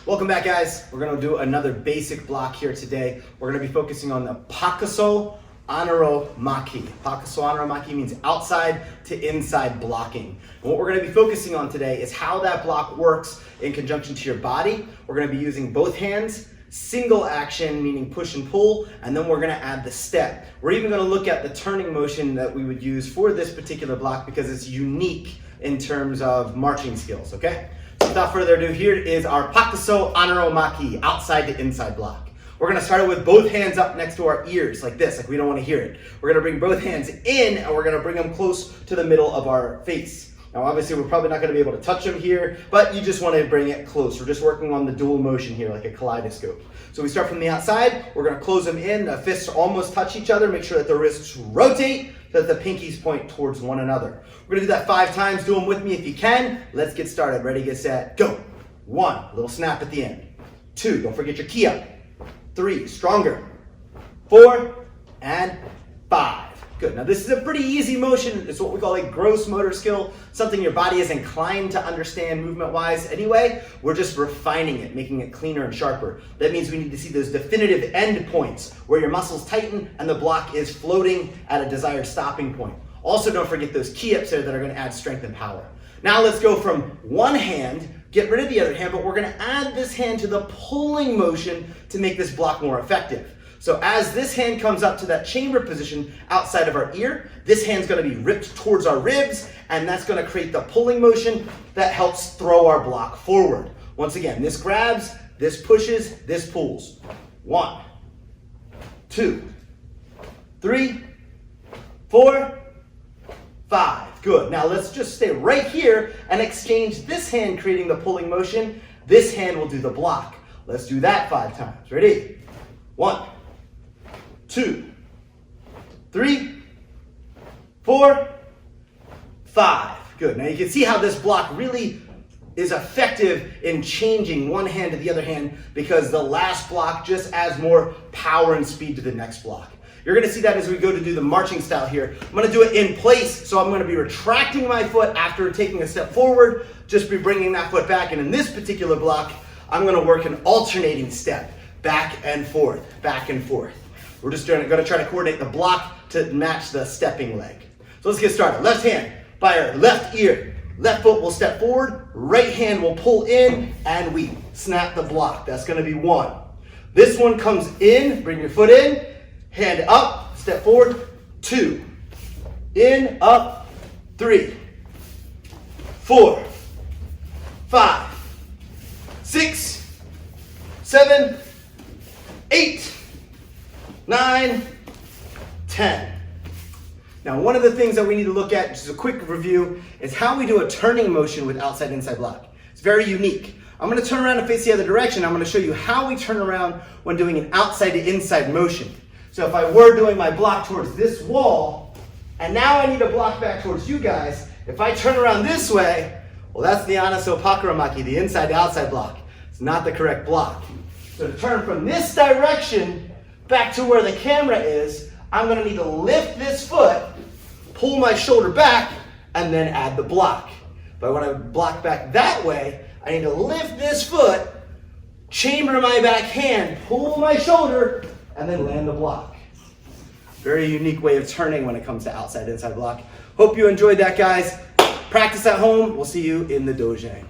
Welcome back, guys. We're going to do another basic block here today. We're going to be focusing on the Pakuso Anaro Maki. Pakuso Anaro Maki means outside to inside blocking. And what we're going to be focusing on today is how that block works in conjunction to your body. We're going to be using both hands, single action, meaning push and pull, and then we're going to add the step. We're even going to look at the turning motion that we would use for this particular block because it's unique in terms of marching skills, okay? So without further ado, here is our Pakuso Anaro Maki, outside to inside block. We're gonna start it with both hands up next to our ears, like this, like we don't wanna hear it. We're gonna bring both hands in and we're gonna bring them close to the middle of our face. Now obviously we're probably not gonna be able to touch them here, but you just wanna bring it close. We're just working on the dual motion here, like a kaleidoscope. So we start from the outside, we're gonna close them in, the fists almost touch each other, make sure that the wrists rotate, so that the pinkies point towards one another. We're gonna do that 5 times, do them with me if you can. Let's get started, ready, get set, go. 1, little snap at the end. 2, don't forget your key up. 3, stronger. 4, and 5. Good, now this is a pretty easy motion. It's what we call a gross motor skill, something your body is inclined to understand movement-wise anyway. We're just refining it, making it cleaner and sharper. That means we need to see those definitive end points where your muscles tighten and the block is floating at a desired stopping point. Also, don't forget those key ups there that are gonna add strength and power. Now let's go from one hand, get rid of the other hand, but we're gonna add this hand to the pulling motion to make this block more effective. So as this hand comes up to that chamber position outside of our ear, this hand's gonna be ripped towards our ribs, and that's gonna create the pulling motion that helps throw our block forward. Once again, this grabs, this pushes, this pulls. 1, 2, 3, 4, 5. Good. Now let's just stay right here and exchange this hand creating the pulling motion. This hand will do the block. Let's do that 5 times. Ready? 1, 2, 3, 4, 5. Good. Now you can see how this block really is effective in changing one hand to the other hand because the last block just adds more power and speed to the next block. You're going to see that as we go to do the marching style here. I'm going to do it in place, so I'm going to be retracting my foot after taking a step forward, just be bringing that foot back, and in this particular block, I'm going to work an alternating step, back and forth, back and forth. We're just going to try to coordinate the block to match the stepping leg. So let's get started. Left hand by our left ear. Left foot will step forward, right hand will pull in, and we snap the block. That's going to be 1. This one comes in, bring your foot in, hand up, step forward, 2. In, up, 3, 4, 5, 6, 7, 8, 9, 10. Now, one of the things that we need to look at, just a quick review, is how we do a turning motion with outside-inside block. It's very unique. I'm going to turn around and face the other direction. I'm going to show you how we turn around when doing an outside-to-inside motion. So if I were doing my block towards this wall, and now I need a block back towards you guys, if I turn around this way, well, that's the Anaso Pakuramaki, the inside-to-outside block. It's not the correct block. So to turn from this direction back to where the camera is, I'm going to need to lift this foot, pull my shoulder back, and then add the block. If I want to block back that way, I need to lift this foot, chamber my back hand, pull my shoulder, and then land the block. Very unique way of turning when it comes to outside-inside block. Hope you enjoyed that, guys. Practice at home. We'll see you in the dojo.